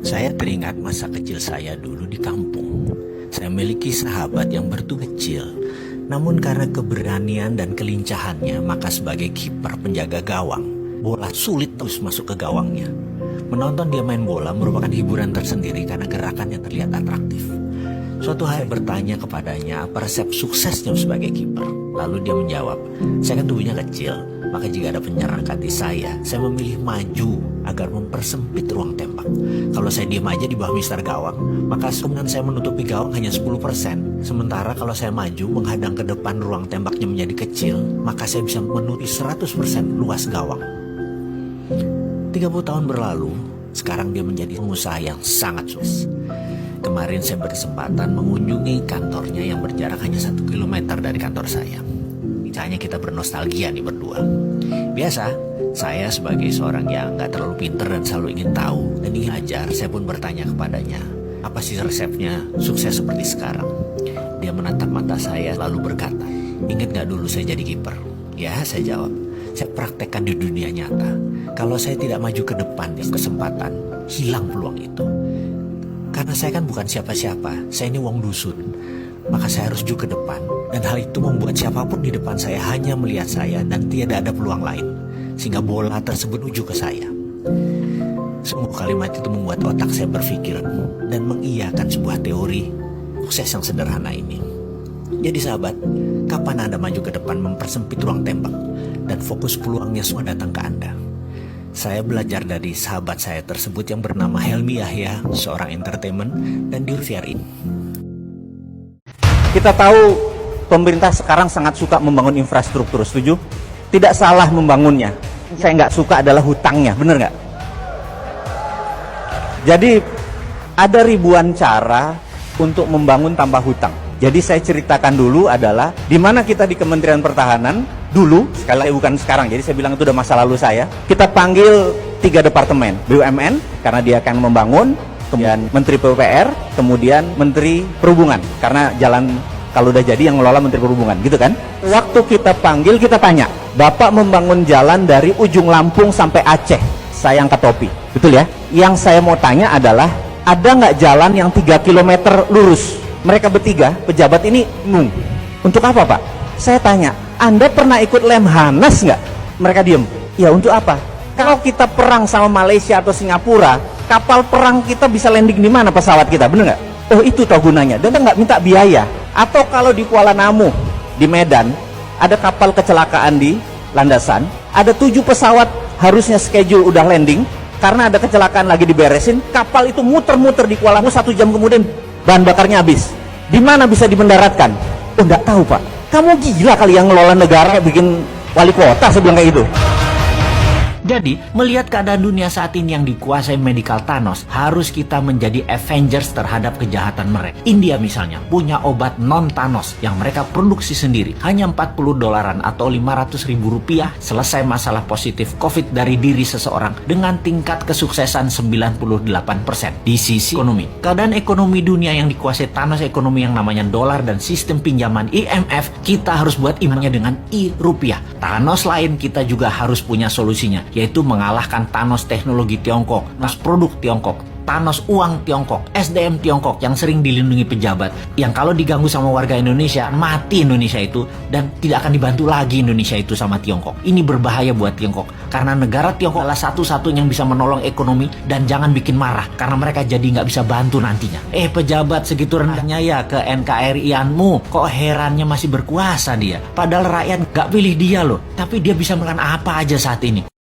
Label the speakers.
Speaker 1: Saya teringat masa kecil saya dulu di kampung. Saya memiliki sahabat yang bertubuh kecil. Namun karena keberanian dan kelincahannya, maka sebagai kiper penjaga gawang, bola sulit terus masuk ke gawangnya. Menonton dia main bola merupakan hiburan tersendiri karena gerakannya terlihat atraktif. Suatu hari bertanya kepadanya apa resep suksesnya sebagai kiper. Lalu dia menjawab, saya kan tubuhnya kecil, maka jika ada penyerang kaki saya memilih maju agar mempersempit ruang tembak. Kalau saya diam aja di bawah mister gawang, maka kemungkinan saya menutupi gawang hanya 10%. Sementara kalau saya maju menghadang ke depan ruang tembaknya menjadi kecil, maka saya bisa menutupi 100% luas gawang. 30 tahun berlalu, sekarang dia menjadi pengusaha yang sangat sukses. Kemarin saya berkesempatan mengunjungi kantornya yang berjarak hanya 1 kilometer dari kantor saya. Misalnya kita bernostalgia nih berdua. Biasa, saya sebagai seorang yang gak terlalu pinter dan selalu ingin tahu dan ingin ajar, saya pun bertanya kepadanya, apa sih resepnya sukses seperti sekarang? Dia menatap mata saya lalu berkata, ingat gak dulu saya jadi kiper? Ya, saya jawab, saya praktekkan di dunia nyata. Kalau saya tidak maju ke depan di kesempatan, hilang peluang itu. Karena saya kan bukan siapa-siapa, saya ini wong dusun. Maka saya harus maju ke depan. Dan hal itu membuat siapapun di depan saya hanya melihat saya dan tidak ada peluang lain. Sehingga bola tersebut menuju ke saya. Sungguh kalimat itu membuat otak saya berpikir dan mengiyakan sebuah teori sukses yang sederhana ini. Jadi sahabat, kapan Anda maju ke depan mempersempit ruang tembak dan fokus peluangnya semua datang ke Anda? Saya belajar dari sahabat saya tersebut yang bernama Helmi Yahya, seorang entertainment dan di ini.
Speaker 2: Kita tahu pemerintah sekarang sangat suka membangun infrastruktur, setuju? Tidak salah membangunnya. Saya nggak suka adalah hutangnya, bener nggak? Jadi ada ribuan cara untuk membangun tanpa hutang. Jadi saya ceritakan dulu adalah di mana kita di Kementerian Pertahanan dulu, sekali lagi bukan sekarang, jadi saya bilang itu udah masa lalu saya. Kita panggil 3 departemen, BUMN karena dia akan membangun, kemudian Menteri PUPR, kemudian Menteri Perhubungan karena jalan kalau udah jadi yang ngelola Menteri Perhubungan, gitu kan? Waktu kita panggil, kita tanya, Bapak membangun jalan dari ujung Lampung sampai Aceh, saya angkat topi, betul ya? Yang saya mau tanya adalah, ada nggak jalan yang 3 km lurus? Mereka bertiga, pejabat ini, untuk apa Pak? Saya tanya, Anda pernah ikut Lemhanas nggak? Mereka diem, ya untuk apa? Kalau kita perang sama Malaysia atau Singapura, kapal perang kita bisa landing di mana pesawat kita, bener nggak? Oh itu toh gunanya, dan kita nggak minta biaya. Atau kalau di Kuala Namu, di Medan, ada kapal kecelakaan di landasan, ada 7 pesawat harusnya schedule udah landing, karena ada kecelakaan lagi diberesin, kapal itu muter-muter di Kuala Namu 1 jam kemudian bahan bakarnya habis. Di mana bisa dimendaratkan? Oh nggak tahu Pak. Kamu gila kali yang ngelola negara bikin wali kota, saya bilang kayak gitu.
Speaker 1: Jadi, melihat keadaan dunia saat ini yang dikuasai medical Thanos, harus kita menjadi Avengers terhadap kejahatan mereka. India misalnya, punya obat non-Thanos yang mereka produksi sendiri. Hanya $40 atau Rp500.000 selesai masalah positif COVID dari diri seseorang dengan tingkat kesuksesan 98%. Di sisi ekonomi, keadaan ekonomi dunia yang dikuasai Thanos, ekonomi yang namanya dolar dan sistem pinjaman IMF, kita harus buat imannya dengan rupiah. Thanos lain kita juga harus punya solusinya, yaitu mengalahkan Thanos teknologi Tiongkok, Thanos produk Tiongkok, Thanos uang Tiongkok, SDM Tiongkok yang sering dilindungi pejabat, yang kalau diganggu sama warga Indonesia, mati Indonesia itu, dan tidak akan dibantu lagi Indonesia itu sama Tiongkok. Ini berbahaya buat Tiongkok, karena negara Tiongkok adalah satu-satunya yang bisa menolong ekonomi, dan jangan bikin marah, karena mereka jadi nggak bisa bantu nantinya. Pejabat segitu rendahnya ya ke NKRI-anmu, kok herannya masih berkuasa dia, padahal rakyat nggak pilih dia loh, tapi dia bisa melakukan apa aja saat ini.